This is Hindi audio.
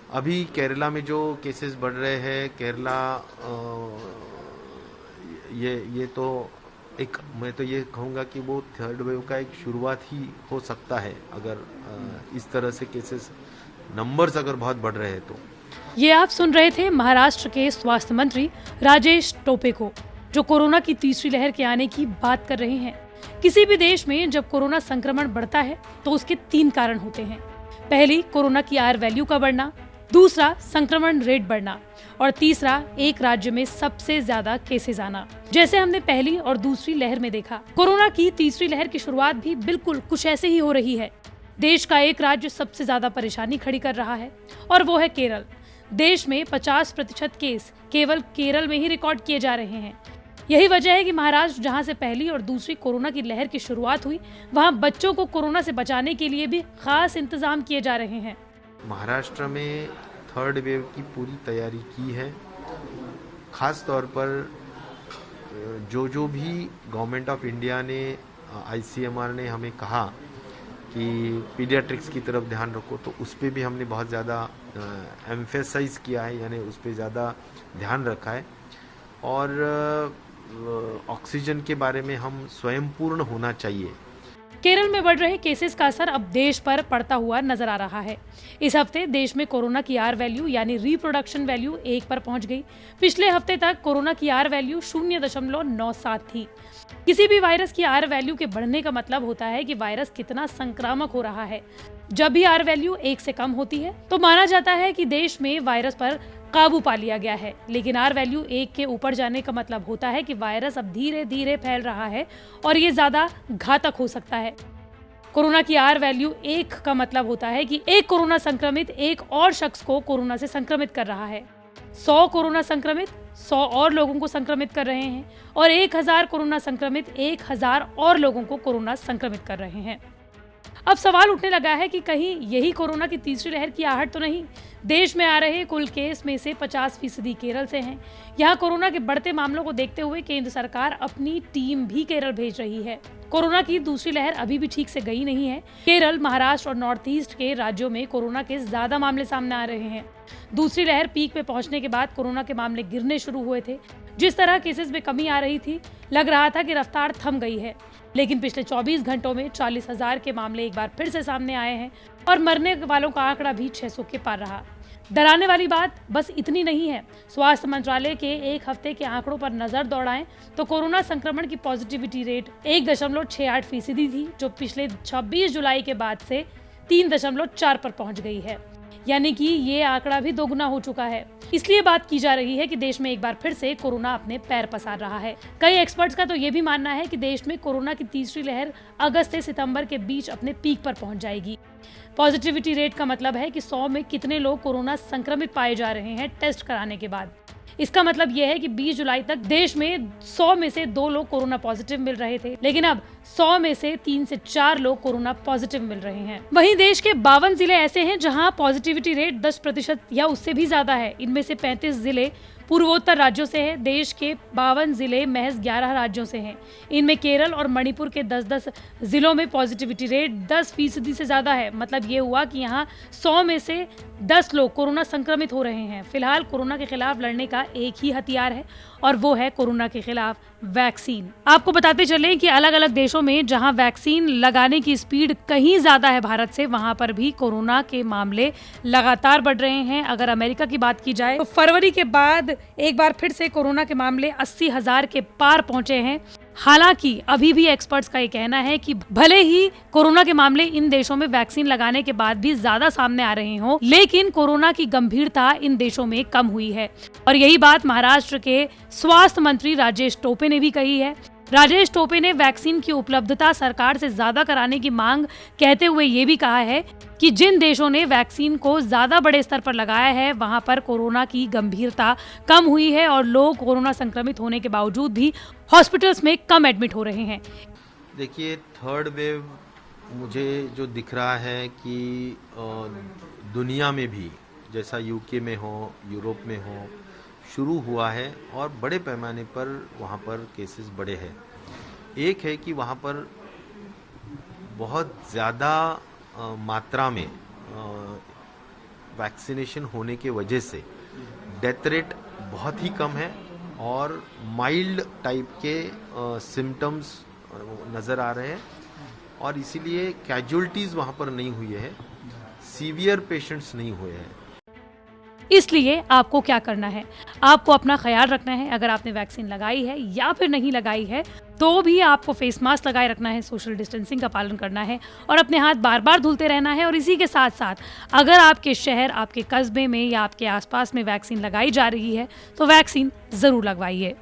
अभी केरला में जो केसेस बढ़ रहे हैं, केरला ये तो एक, मैं तो ये कहूँगा कि वो थर्ड वेव का एक शुरुआत ही हो सकता है, अगर इस तरह से केसेस नंबर्स अगर बहुत बढ़ रहे हैं तो। ये आप सुन रहे थे महाराष्ट्र के स्वास्थ्य मंत्री राजेश टोपे को, जो कोरोना की तीसरी लहर के आने की बात कर रहे हैं। किसी भी देश में जब कोरोना संक्रमण बढ़ता है तो उसके 3 कारण होते हैं। पहली, कोरोना की आर वैल्यू का बढ़ना, दूसरा, संक्रमण रेट बढ़ना, और तीसरा, एक राज्य में सबसे ज्यादा केसेस आना। जैसे हमने पहली और दूसरी लहर में देखा, कोरोना की तीसरी लहर की शुरुआत भी बिल्कुल कुछ ऐसे ही हो रही है। देश का एक राज्य सबसे ज्यादा परेशानी खड़ी कर रहा है और वो है केरल। देश में 50% केस केवल केरल में ही रिकॉर्ड किए जा रहे हैं। यही वजह है कि महाराष्ट्र, जहां से पहली और दूसरी कोरोना की लहर की शुरुआत हुई, वहां बच्चों को कोरोना से बचाने के लिए भी खास इंतजाम किए जा रहे हैं। महाराष्ट्र में थर्ड वेव की पूरी तैयारी की है। खास तौर पर जो भी गवर्नमेंट ऑफ इंडिया ने, आईसीएमआर ने हमें कहा कि पीडियाट्रिक्स की तरफ ध्यान रखो, तो उस पर भी हमने बहुत ज़्यादा एम्फेसाइज किया है, यानी उस पर ज़्यादा ध्यान रखा है। और ऑक्सीजन के बारे में हम स्वयं पूर्ण होना चाहिए। केरल में बढ़ रहे केसेस का असर अब देश पर पड़ता हुआ नजर आ रहा है। इस हफ्ते देश में कोरोना की आर वैल्यू यानी रिप्रोडक्शन वैल्यू 1 पर पहुंच गई। पिछले हफ्ते तक कोरोना की आर वैल्यू 0.97 थी। किसी भी वायरस की आर वैल्यू के बढ़ने का मतलब होता है कि वायरस कितना संक्रामक हो रहा है। जब भी आर वैल्यू 1 से कम होती है तो माना जाता है कि देश में वायरस पर काबू पा लिया गया है, लेकिन आर वैल्यू 1 के ऊपर जाने का मतलब होता है कि वायरस अब धीरे धीरे फैल रहा है और ये ज्यादा घातक हो सकता है। कोरोना की आर वैल्यू 1 का मतलब होता है कि एक कोरोना संक्रमित एक और शख्स को कोरोना से संक्रमित कर रहा है। 100 कोरोना संक्रमित 100 और लोगों को संक्रमित कर रहे हैं और 1000 कोरोना संक्रमित 1000 और लोगों को कोरोना संक्रमित कर रहे हैं। अब सवाल उठने लगा है कि कहीं यही कोरोना की तीसरी लहर की आहट तो नहीं। देश में आ रहे कुल केस में से 50% केरल से हैं। यहाँ कोरोना के बढ़ते मामलों को देखते हुए केंद्र सरकार अपनी टीम भी केरल भेज रही है। कोरोना की दूसरी लहर अभी भी ठीक से गई नहीं है। केरल, महाराष्ट्र और नॉर्थ ईस्ट के राज्यों में कोरोना के ज्यादा मामले सामने आ रहे हैं। दूसरी लहर पीक पे पहुंचने के बाद कोरोना के मामले गिरने शुरू हुए थे। जिस तरह केसेस में कमी आ रही थी, लग रहा था कि रफ्तार थम गई है, लेकिन पिछले 24 घंटों में 40,000 के मामले एक बार फिर से सामने आए हैं और मरने वालों का आंकड़ा भी 600 के पार रहा। डराने वाली बात बस इतनी नहीं है। स्वास्थ्य मंत्रालय के एक हफ्ते के आंकड़ों पर नजर दौड़ाएं तो कोरोना संक्रमण की पॉजिटिविटी रेट 1.68% थी, जो पिछले 26 जुलाई के बाद से 3.4 पर पहुंच गई है, यानी कि ये आंकड़ा भी दोगुना हो चुका है। इसलिए बात की जा रही है कि देश में एक बार फिर से कोरोना अपने पैर पसार रहा है। कई एक्सपर्ट्स का तो ये भी मानना है कि देश में कोरोना की तीसरी लहर अगस्त से सितंबर के बीच अपने पीक पर पहुंच जाएगी। पॉजिटिविटी रेट का मतलब है कि 100 में कितने लोग कोरोना संक्रमित पाए जा रहे हैं टेस्ट कराने के बाद। इसका मतलब यह है कि 20 जुलाई तक देश में 100 में से 2 लोग कोरोना पॉजिटिव मिल रहे थे, लेकिन अब 100 में से 3 से 4 लोग कोरोना पॉजिटिव मिल रहे हैं। वहीं देश के 52 जिले ऐसे हैं जहां पॉजिटिविटी रेट 10% या उससे भी ज्यादा है। इनमें से 35 जिले पूर्वोत्तर राज्यों से हैं। देश के 52 जिले महज 11 राज्यों से हैं। इनमें केरल और मणिपुर के 10-10 जिलों में पॉजिटिविटी रेट 10% से ज्यादा है। मतलब ये हुआ कि यहाँ 100 में से 10 लोग कोरोना संक्रमित हो रहे हैं। फिलहाल कोरोना के खिलाफ लड़ने का एक ही हथियार है और वो है कोरोना के खिलाफ वैक्सीन। आपको बताते चलें कि अलग अलग देशों में जहां वैक्सीन लगाने की स्पीड कहीं ज्यादा है भारत से, वहां पर भी कोरोना के मामले लगातार बढ़ रहे हैं। अगर अमेरिका की बात की जाए तो फरवरी के बाद एक बार फिर से कोरोना के मामले 80,000 के पार पहुंचे हैं। हालांकि अभी भी एक्सपर्ट्स का ये कहना है कि भले ही कोरोना के मामले इन देशों में वैक्सीन लगाने के बाद भी ज्यादा सामने आ रहे हों, लेकिन कोरोना की गंभीरता इन देशों में कम हुई है। और यही बात महाराष्ट्र के स्वास्थ्य मंत्री राजेश टोपे ने भी कही है। राजेश टोपे ने वैक्सीन की उपलब्धता सरकार से ज्यादा कराने की मांग कहते हुए ये भी कहा है कि जिन देशों ने वैक्सीन को ज्यादा बड़े स्तर पर लगाया है, वहां पर कोरोना की गंभीरता कम हुई है और लोग कोरोना संक्रमित होने के बावजूद भी हॉस्पिटल्स में कम एडमिट हो रहे हैं। देखिए, थर्ड वेव मुझे जो दिख रहा है कि दुनिया में भी, जैसा यूके में हो, यूरोप में हो, शुरू हुआ है और बड़े पैमाने पर वहाँ पर केसेस बढ़े हैं। एक है कि वहाँ पर बहुत ज़्यादा मात्रा में वैक्सीनेशन होने के वजह से डेथ रेट बहुत ही कम है और माइल्ड टाइप के सिम्टम्स नज़र आ रहे हैं और इसीलिए कैजुअलिटीज़ वहाँ पर नहीं हुई है, सीवियर पेशेंट्स नहीं हुए हैं। इसलिए आपको क्या करना है, आपको अपना ख्याल रखना है। अगर आपने वैक्सीन लगाई है या फिर नहीं लगाई है तो भी आपको फेस मास्क लगाए रखना है, सोशल डिस्टेंसिंग का पालन करना है और अपने हाथ बार बार धुलते रहना है। और इसी के साथ साथ अगर आपके शहर, आपके कस्बे में या आपके आसपास में वैक्सीन लगाई जा रही है तो वैक्सीन ज़रूर लगवाइए।